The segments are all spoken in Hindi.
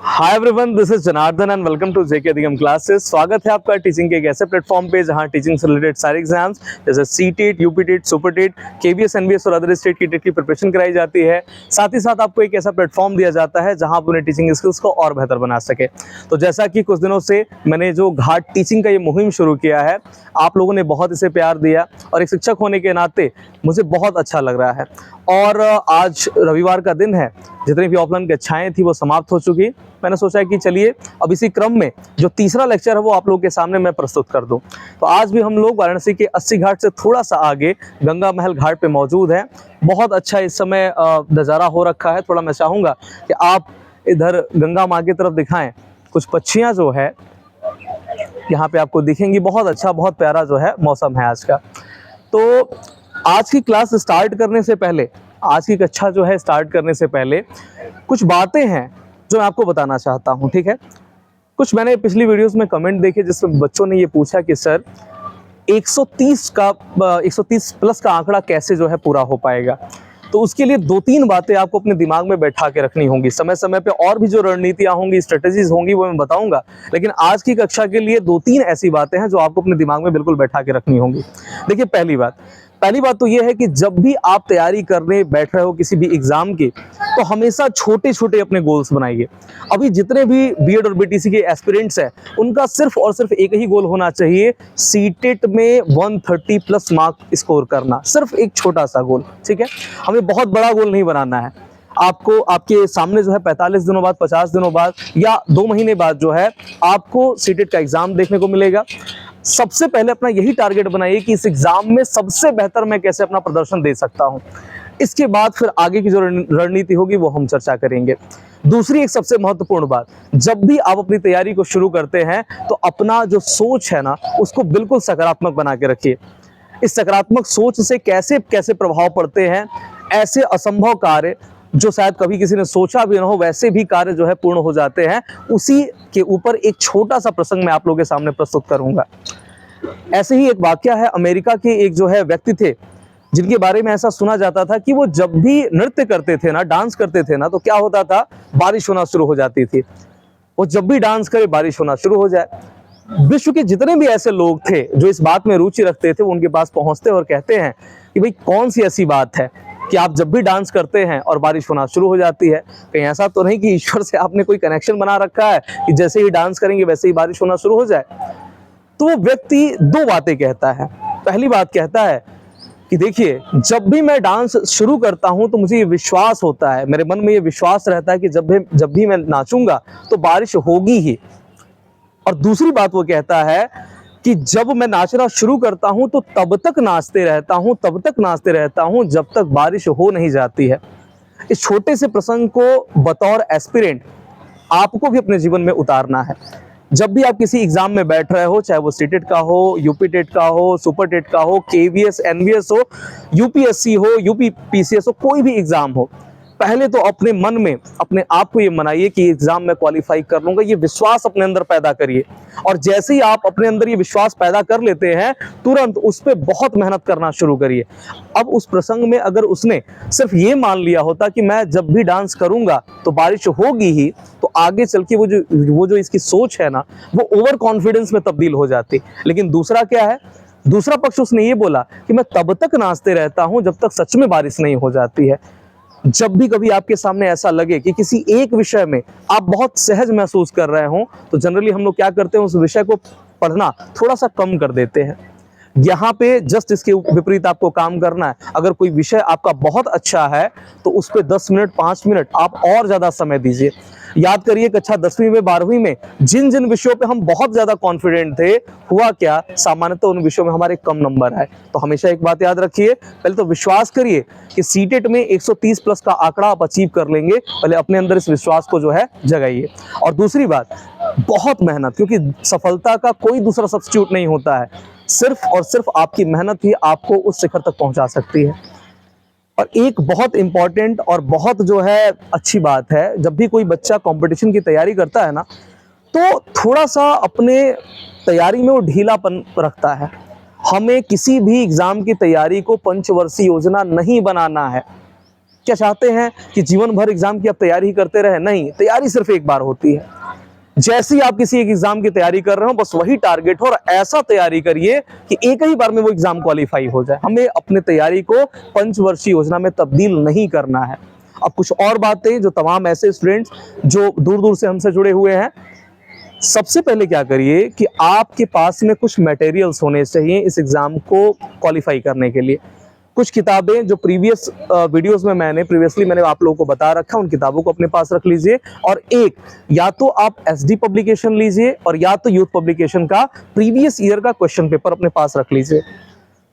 Hi everyone, this is Janardan and welcome to JK Adhigam classes. स्वागत है आपका टीचिंग के एक ऐसे प्लेटफॉर्म पे जहां टीचिंग से रिलेटेड सारे एग्जाम्स जैसे CTET, UPTET, SuperTET, KVS, NVS और अदर स्टेट की टेट की प्रिपरेशन कराई जाती है। साथ ही साथ आपको एक ऐसा प्लेटफॉर्म दिया जाता है जहां आप अपने टीचिंग स्किल्स को और बेहतर बना सके। तो जैसा कि कुछ दिनों से मैंने जो घाट टीचिंग का ये मुहिम शुरू किया है, आप लोगों ने बहुत इसे प्यार दिया और एक शिक्षक होने के नाते मुझे बहुत अच्छा लग रहा है। और आज रविवार का दिन है, जितनी भी ऑफलाइन कक्षाएं थी वो समाप्त हो चुकी। मैंने सोचा कि चलिए अब इसी क्रम में जो तीसरा लेक्चर है वो आप लोगों के सामने मैं प्रस्तुत कर दूं। तो आज भी हम लोग वाराणसी के 80 घाट से थोड़ा सा आगे गंगा महल घाट पे मौजूद हैं। बहुत अच्छा इस समय नज़ारा हो रखा है। थोड़ा मैं चाहूँगा कि आप इधर गंगा माँ की तरफ दिखाएं। कुछ पक्षियाँ जो है यहाँ पे आपको दिखेंगी। बहुत अच्छा, बहुत प्यारा जो है मौसम है आज का। तो आज की क्लास स्टार्ट करने से पहले, आज की कक्षा जो है स्टार्ट करने से पहले कुछ बातें हैं जो मैं आपको बताना चाहता हूं, ठीक है। कुछ मैंने पिछली वीडियोस में कमेंट देखे जिसमें बच्चों ने ये पूछा कि सर 130 प्लस का आंकड़ा कैसे जो है पूरा हो पाएगा। तो उसके लिए 2-3 बातें आपको अपने दिमाग में बैठा के रखनी होंगी। समय समय पे और भी जो रणनीतियां होंगी, स्ट्रेटेजीज होंगी, वो मैं बताऊंगा। लेकिन आज की कक्षा के लिए 2-3 ऐसी बातें हैं जो आपको अपने दिमाग में बिल्कुल बैठा के रखनी होंगी। देखिए, पहली बात तो ये है कि जब भी आप तैयारी करने बैठ रहे हो किसी भी एग्जाम की, तो हमेशा छोटे छोटे अपने गोल्स बनाइए। अभी जितने भी बीएड और बीटीसी के एस्पिरेंट्स हैं, उनका सिर्फ और सिर्फ एक ही गोल होना चाहिए, सीटेट में 130 प्लस मार्क स्कोर करना। सिर्फ एक छोटा सा गोल, ठीक है। हमें बहुत बड़ा गोल नहीं बनाना है। आपको आपके सामने जो है 45 दिनों बाद, 50 दिनों बाद या 2 महीने बाद जो है आपको सीटेट का एग्जाम देखने को मिलेगा। सबसे पहले अपना यही टारगेट बनाइए कि इस एग्जाम में सबसे बेहतर मैं कैसे अपना प्रदर्शन दे सकता हूं। इसके बाद फिर आगे की जो रणनीति होगी वो हम चर्चा करेंगे। दूसरी एक सबसे महत्वपूर्ण बात, जब भी आप अपनी तैयारी को शुरू करते हैं तो अपना जो सोच है ना, उसको बिल्कुल सकारात्मक बना के रखिए। इस सकारात्मक सोच से कैसे कैसे प्रभाव पड़ते हैं, ऐसे असंभव कार्य जो शायद कभी किसी ने सोचा भी ना हो, वैसे भी कार्य जो है पूर्ण हो जाते हैं। उसी के ऊपर एक छोटा सा प्रसंग मैं आप लोगों के सामने प्रस्तुत करूंगा। ऐसे ही एक वाकया है, अमेरिका के एक जो है व्यक्ति थे जिनके बारे में ऐसा सुना जाता था कि वो जब भी नृत्य करते थे ना, डांस करते थे ना, तो क्या होता था, बारिश होना शुरू हो जाती थी। वो जब भी डांस करे बारिश होना शुरू हो जाए। विश्व के जितने भी ऐसे लोग थे जो इस बात में रुचि रखते थे, वो उनके पास पहुंचते और कहते हैं कि भाई कौन सी ऐसी बात है कि आप जब भी डांस करते हैं और बारिश होना शुरू हो जाती है। कहीं ऐसा तो नहीं कि ईश्वर से आपने कोई कनेक्शन बना रखा है कि जैसे ही डांस करेंगे वैसे ही बारिश होना शुरू हो जाए। तो वो व्यक्ति 2 बातें कहता है। पहली बात कहता है कि देखिए, जब भी मैं डांस शुरू करता हूं तो मुझे ये विश्वास होता है, मेरे मन में ये विश्वास रहता है कि जब भी मैं नाचूंगा तो बारिश होगी ही। और दूसरी बात वो कहता है कि जब मैं नाचना शुरू करता हूं तो तब तक नाचते रहता हूं जब तक बारिश हो नहीं जाती है। इस छोटे से प्रसंग को बतौर एस्पिरेंट आपको भी अपने जीवन में उतारना है। जब भी आप किसी एग्जाम में बैठ रहे हो, चाहे वो सीटेट का हो, यूपीटेट का हो, सुपरटेट का हो, केवीएस, एनवीएस हो, यूपीएससी हो, यूपीपीसीएस हो, कोई भी एग्जाम हो, पहले तो अपने मन में अपने आप को ये मनाइए कि एग्जाम में क्वालिफाई कर लूंगा। ये विश्वास अपने अंदर पैदा करिए। और जैसे ही आप अपने अंदर ये विश्वास पैदा कर लेते हैं, तुरंत उस पर बहुत मेहनत करना शुरू करिए। अब उस प्रसंग में अगर उसने सिर्फ ये मान लिया होता कि मैं जब भी डांस करूंगा तो बारिश होगी ही, तो आगे चल के वो जो इसकी सोच है ना, वो ओवर कॉन्फिडेंस में तब्दील हो जाती। लेकिन दूसरा क्या है, दूसरा पक्ष उसने ये बोला कि मैं तब तक नाचते रहता हूं जब तक सच में बारिश नहीं हो जाती है। जब भी कभी आपके सामने ऐसा लगे कि किसी एक विषय में आप बहुत सहज महसूस कर रहे हो, तो जनरली हम लोग क्या करते हैं, उस विषय को पढ़ना थोड़ा सा कम कर देते हैं। यहाँ पे जस्ट इसके विपरीत आपको काम करना है। अगर कोई विषय आपका बहुत अच्छा है तो उस पर 10 मिनट, 5 मिनट आप और ज्यादा समय दीजिए। याद करिए कक्षा 10वीं में, 12वीं में जिन जिन विषयों पे हम बहुत ज्यादा कॉन्फिडेंट थे, हुआ क्या, सामान्यतः उन विषयों में हमारे कम नंबर आए। तो हमेशा एक बात याद रखिए, पहले तो विश्वास करिए कि सीटेट में 130 प्लस का आंकड़ा आप अचीव कर लेंगे। पहले अपने अंदर इस विश्वास को जो है जगाइए। और दूसरी बात, बहुत मेहनत, क्योंकि सफलता का कोई दूसरा सब्स्टिट्यूट नहीं होता है। सिर्फ और सिर्फ आपकी मेहनत ही आपको उस शिखर तक पहुंचा सकती है। और एक बहुत इंपॉर्टेंट और बहुत जो है अच्छी बात है, जब भी कोई बच्चा कंपटीशन की तैयारी करता है ना, तो थोड़ा सा अपने तैयारी में वो ढीलापन रखता है। हमें किसी भी एग्जाम की तैयारी को पंचवर्षीय योजना नहीं बनाना है। क्या चाहते हैं कि जीवन भर एग्जाम की आप तैयारी ही करते रहे? नहीं, तैयारी सिर्फ एक बार होती है। जैसे ही आप किसी एक एग्जाम की तैयारी कर रहे हो, बस वही टारगेट हो और ऐसा तैयारी करिए कि एक ही बार में वो एग्जाम क्वालिफाई हो जाए। हमें अपने तैयारी को पंचवर्षीय योजना में तब्दील नहीं करना है। अब कुछ और बातें जो तमाम ऐसे स्टूडेंट्स जो दूर दूर से हमसे जुड़े हुए हैं, सबसे पहले क्या करिए कि आपके पास में कुछ मटेरियल्स होने चाहिए इस एग्जाम को क्वालिफाई करने के लिए। कुछ किताबें जो प्रीवियस वीडियोस में मैंने आप लोगों को बता रखा, उन किताबों को अपने पास रख लीजिए। और एक या तो आप एसडी पब्लिकेशन लीजिए और या तो यूथ पब्लिकेशन का प्रीवियस ईयर का क्वेश्चन पेपर अपने पास रख लीजिए।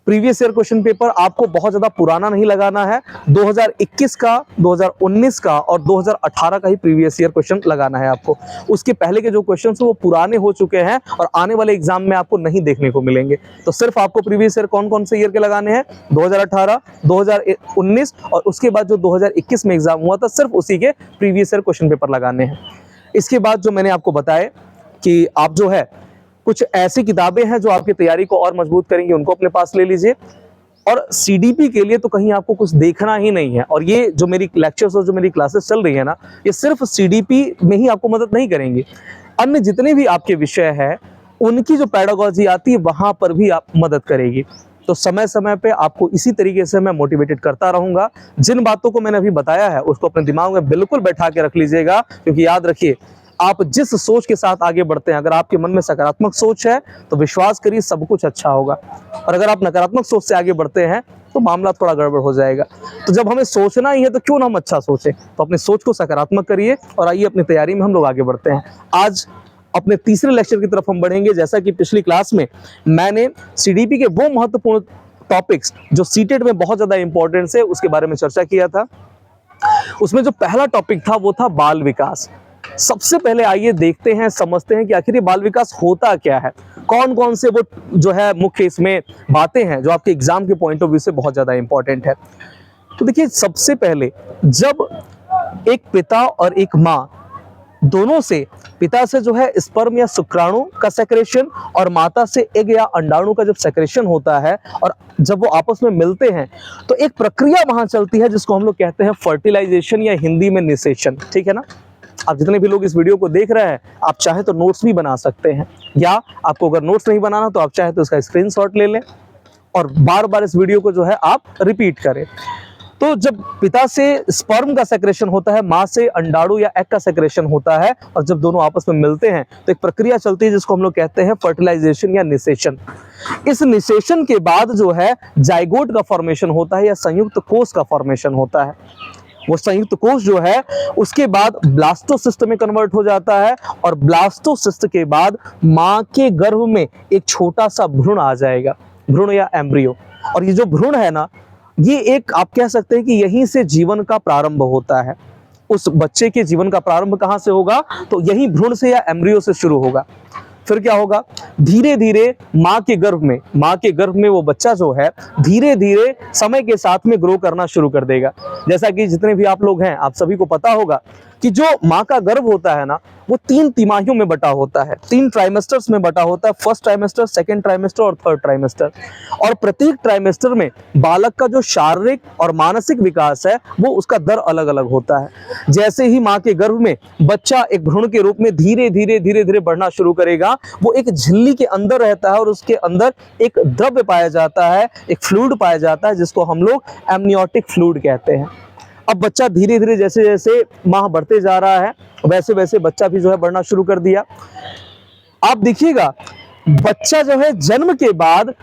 प्रीवियस ईयर क्वेश्चन पेपर आपको बहुत ज्यादा पुराना नहीं लगाना है, 2021 का, 2019 का और 2018 का ही प्रीवियस ईयर क्वेश्चन लगाना है आपको। उसके पहले के जो क्वेश्चन वो पुराने हो चुके हैं और आने वाले एग्जाम में आपको नहीं देखने को मिलेंगे। तो सिर्फ आपको प्रीवियस ईयर कौन कौन से ईयर के लगाने हैं? 2018, 2019 और उसके बाद जो 2021 में एग्जाम हुआ था, सिर्फ उसी के प्रीवियस ईयर क्वेश्चन पेपर लगाने हैं। इसके बाद जो मैंने आपको बताया कि आप जो है कुछ ऐसी किताबें हैं जो आपकी तैयारी को और मजबूत करेंगी, उनको अपने पास ले लीजिए। और सीडीपी के लिए तो कहीं आपको कुछ देखना ही नहीं है। और ये जो मेरी लेक्चर्स और जो मेरी क्लासेस चल रही है ना, ये सिर्फ सीडीपी में ही आपको मदद नहीं करेंगी, अन्य जितने भी आपके विषय हैं उनकी जो पेडागोजी आती है वहां पर भी आप मदद करेगी। तो समय समय पे आपको इसी तरीके से मैं मोटिवेटेड करता रहूंगा। जिन बातों को मैंने अभी बताया है उसको अपने दिमाग में बिल्कुल बैठा के रख लीजिएगा, क्योंकि याद रखिए, आप जिस सोच के साथ आगे बढ़ते हैं, अगर आपके मन में सकारात्मक सोच है तो विश्वास करिए सब कुछ अच्छा होगा। और अगर आप नकारात्मक सोच से आगे बढ़ते हैं तो मामला थोड़ा गड़बड़ हो जाएगा। तो जब हमें सोचना ही है तो क्यों ना हम अच्छा सोचें। तो अपनी सोच को सकारात्मक करिए और आइए अपनी तैयारी में हम लोग आगे बढ़ते हैं। आज अपने तीसरे लेक्चर की तरफ हम बढ़ेंगे। जैसा कि पिछली क्लास में मैंने सीडीपी के वो महत्वपूर्ण टॉपिक्स जो सीटेट में बहुत ज्यादा इंपॉर्टेंस है उसके बारे में चर्चा किया था। उसमें जो पहला टॉपिक था वो था बाल विकास। सबसे पहले आइए देखते हैं, समझते हैं कि आखिर ये बाल विकास होता क्या है, कौन कौन से वो जो है मुख्य इसमें बातें हैं जो आपके एग्जाम के पॉइंट ऑफ व्यू से बहुत ज्यादा इंपॉर्टेंट है। तो देखिए, सबसे पहले जब एक पिता और एक माँ दोनों से, पिता से जो है स्पर्म या शुक्राणु का सेक्रेशन और माता से एग या अंडाणु का जब सेक्रेशन होता है और जब वो आपस में मिलते हैं तो एक प्रक्रिया वहां चलती है जिसको हम लोग कहते हैं फर्टिलाइजेशन या हिंदी में निषेचन। ठीक है ना। आप जितने भी लोग इस वीडियो को देख रहे हैं, आप चाहे तो नोट्स भी बना सकते हैं, या आपको अगर नोट्स नहीं बनाना तो आप चाहे तो इसका स्क्रीनशॉट ले लें और बार बार इस वीडियो को जो है आप रिपीट करें। तो जब पिता से स्पर्म का सेक्रेशन होता है, माँ से अंडाणु या एग का सेक्रेशन होता है और जब दोनों आपस में मिलते हैं तो एक प्रक्रिया चलती है जिसको हम लोग कहते हैं फर्टिलाइजेशन या निषेचन। इस निषेचन के बाद जो है जाइगोट का फॉर्मेशन होता है या संयुक्त कोष का फॉर्मेशन होता है। वो संयुक्त कोष जो है उसके बाद ब्लास्टोसिस्ट में कन्वर्ट हो जाता है और ब्लास्टोसिस्ट के बाद माँ के गर्भ में एक छोटा सा भ्रूण आ जाएगा, भ्रूण या एम्ब्रियो। और ये जो भ्रूण है ना, ये एक आप कह सकते हैं कि यहीं से जीवन का प्रारंभ होता है। उस बच्चे के जीवन का प्रारंभ कहाँ से होगा? तो यही भ्रूण से या एम्ब्रियो से शुरू होगा। फिर क्या होगा? धीरे धीरे माँ के गर्भ में वो बच्चा जो है धीरे धीरे समय के साथ में ग्रो करना शुरू कर देगा। जैसा कि जितने भी आप लोग हैं, आप सभी को पता होगा कि जो माँ का गर्भ होता है ना, वो 3 तिमाहियों में बटा होता है, 3 ट्राइमेस्टर्स में बटा होता है। फर्स्ट ट्राइमेस्टर, सेकंड ट्राइमेस्टर और थर्ड ट्राइमेस्टर। और प्रत्येक ट्राइमेस्टर में बालक का जो शारीरिक और मानसिक विकास है वो उसका दर अलग अलग होता है। जैसे ही माँ के गर्भ में बच्चा एक भ्रूण के रूप में धीरे धीरे बढ़ना शुरू करेगा, वो एक झिल्ली के अंदर रहता है और उसके अंदर एक द्रव्य पाया जाता है, एक फ्लूइड पाया जाता है जिसको हम लोग एमनियोटिक फ्लूइड कहते हैं। अब बच्चा धीरे धीरे जैसे जैसे माह बढ़ते जा रहा है वैसे वैसे बच्चा भी जो है बढ़ना शुरू कर दिया। आप देखिएगा, बच्चा जो है जन्म के बाद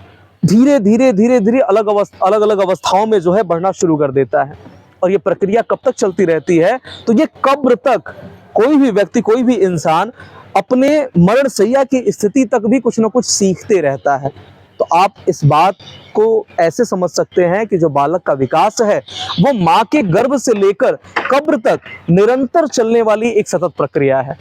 धीरे धीरे अलग अलग अवस्थाओं में जो है बढ़ना शुरू कर देता है। और ये प्रक्रिया कब तक चलती रहती है? तो ये कब्र तक कोई भी व्यक्ति, कोई भी इंसान अपने मरण शैया की स्थिति तक भी कुछ ना कुछ सीखते रहता है। तो आप इस बात को ऐसे समझ सकते हैं कि जो बालक का विकास है वो माँ के गर्भ से लेकर कब्र तक निरंतर चलने वाली एक सतत प्रक्रिया है।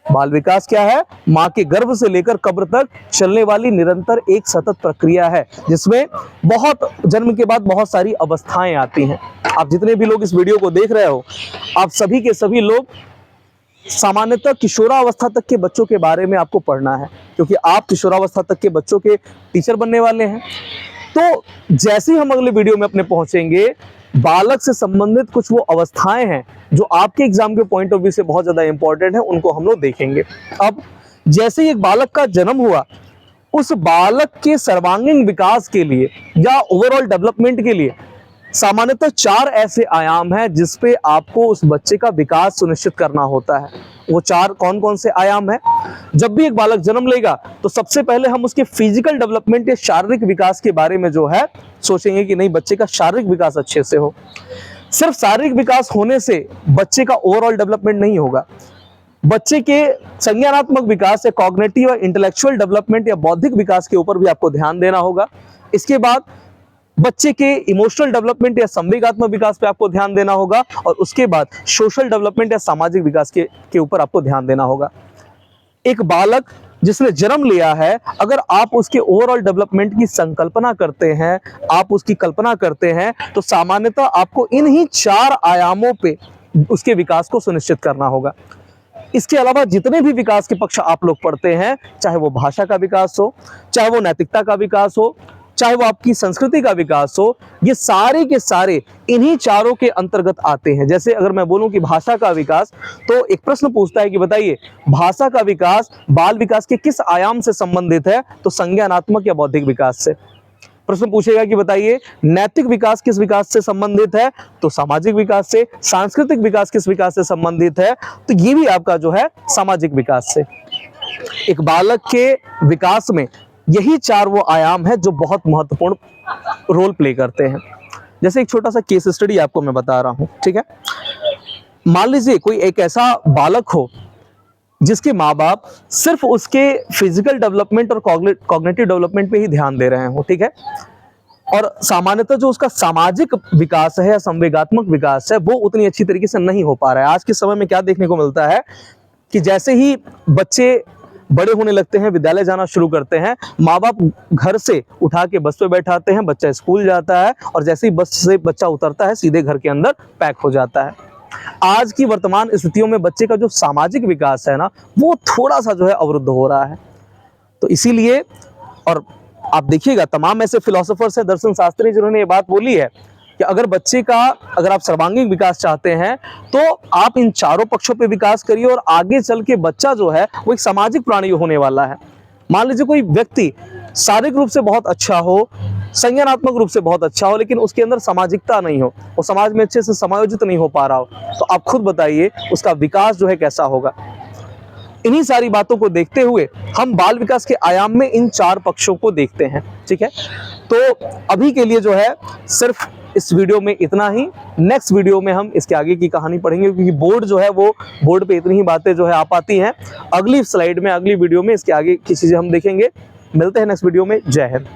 बाल विकास क्या है? माँ के गर्भ से लेकर कब्र तक चलने वाली निरंतर एक सतत प्रक्रिया है जिसमें बहुत जन्म के बाद बहुत सारी अवस्थाएं आती हैं। आप जितने भी लोग इस वीडियो को देख रहे हो, आप सभी के सभी लोग सामान्यतः किशोरावस्था तक के बच्चों के बारे में आपको पढ़ना है, क्योंकि आप किशोरावस्था तक के बच्चों के टीचर बनने वाले हैं। तो जैसे ही हम अगले वीडियो में अपने पहुंचेंगे बालक से संबंधित कुछ वो अवस्थाएं हैं जो आपके एग्जाम के पॉइंट ऑफ व्यू से बहुत ज्यादा इंपॉर्टेंट है, उनको हम लोग देखेंगे। अब जैसे ही एक बालक का जन्म हुआ, उस बालक के सर्वांगीण विकास के लिए या ओवरऑल डेवलपमेंट के लिए सामान्यतः 4 ऐसे आयाम हैं जिस पे आपको उस बच्चे का विकास सुनिश्चित करना होता है। वो 4 कौन कौन से आयाम हैं? जब भी एक बालक जन्म लेगा तो सबसे पहले हम उसके फिजिकल डेवलपमेंट या शारीरिक विकास के बारे में जो है सोचेंगे कि नहीं, बच्चे का शारीरिक विकास अच्छे से हो। सिर्फ शारीरिक विकास होने से बच्चे का ओवरऑल डेवलपमेंट नहीं होगा। बच्चे के संज्ञानात्मक विकास या कॉग्निटिव और इंटेलेक्चुअल डेवलपमेंट या बौद्धिक विकास के ऊपर भी आपको ध्यान देना होगा। इसके बाद बच्चे के इमोशनल डेवलपमेंट या संवेगात्मक विकास पे आपको ध्यान देना होगा, और उसके बाद सोशल डेवलपमेंट या सामाजिक विकास के ऊपर आपको ध्यान देना होगा। एक बालक जिसने जन्म लिया है, अगर आप उसके ओवरऑल डेवलपमेंट की संकल्पना करते हैं, आप उसकी कल्पना करते हैं, तो सामान्यतः आपको इन्हीं 4 आयामों पे उसके विकास को सुनिश्चित करना होगा। इसके अलावा जितने भी विकास के पक्ष आप लोग पढ़ते हैं, चाहे वो भाषा का विकास हो, चाहे वो नैतिकता का विकास हो, चाहे वो आपकी संस्कृति का विकास हो, ये सारे के सारे इन्हीं 4 के अंतर्गत आते हैं। जैसे अगर मैं बोलूं कि भाषा का विकास, तो एक प्रश्न पूछता है कि बताइए भाषा का विकास बाल विकास के किस आयाम से संबंधित है? तो संज्ञानात्मक या बौद्धिक विकास से। प्रश्न पूछेगा कि बताइए नैतिक विकास किस विकास से संबंधित है? तो सामाजिक विकास से। सांस्कृतिक विकास किस विकास से संबंधित है? तो ये भी आपका जो है सामाजिक विकास से। एक बालक के विकास में यही 4 वो आयाम है जो बहुत महत्वपूर्ण रोल प्ले करते हैं। जैसे एक छोटा सा केस स्टडी आपको मैं बता रहा हूं, ठीक है। मान लीजिए कोई एक ऐसा बालक हो जिसके माँ बाप सिर्फ उसके फिजिकल डेवलपमेंट और कॉग्निटिव डेवलपमेंट पे ही ध्यान दे रहे हो, ठीक है, और सामान्यतः जो उसका सामाजिक विकास है या संवेगात्मक विकास है वो उतनी अच्छी तरीके से नहीं हो पा रहा है। आज के समय में क्या देखने को मिलता है कि जैसे ही बच्चे बड़े होने लगते हैं, विद्यालय जाना शुरू करते हैं, माँ बाप घर से उठा के बस पे बैठाते हैं, बच्चा स्कूल जाता है, और जैसे ही बस से बच्चा उतरता है सीधे घर के अंदर पैक हो जाता है। आज की वर्तमान स्थितियों में बच्चे का जो सामाजिक विकास है ना, वो थोड़ा सा जो है अवरुद्ध हो रहा है। तो इसीलिए, और आप देखिएगा तमाम ऐसे फिलोसोफर्स हैं, दर्शन शास्त्री, जिन्होंने ये बात बोली है कि अगर आप सर्वांगीण विकास चाहते हैं तो आप इन 4 पक्षों पे विकास करिए, और आगे चल के बच्चा जो है वो एक सामाजिक प्राणी होने वाला है। मान लीजिए कोई व्यक्ति शारीरिक रूप से बहुत अच्छा हो, संज्ञानात्मक रूप से बहुत अच्छा हो, लेकिन उसके अंदर सामाजिकता नहीं हो, वो समाज में अच्छे से समायोजित नहीं हो पा रहा हो, तो आप खुद बताइए उसका विकास जो है कैसा होगा। इन्हीं सारी बातों को देखते हुए हम बाल विकास के आयाम में इन 4 पक्षों को देखते हैं, ठीक है। तो अभी के लिए जो है सिर्फ इस वीडियो में इतना ही। नेक्स्ट वीडियो में हम इसके आगे की कहानी पढ़ेंगे, क्योंकि बोर्ड जो है वो बोर्ड पे इतनी ही बातें जो है आ पाती हैं। अगली स्लाइड में, अगली वीडियो में इसके आगे की चीजें हम देखेंगे। मिलते हैं नेक्स्ट वीडियो में। जय हिंद।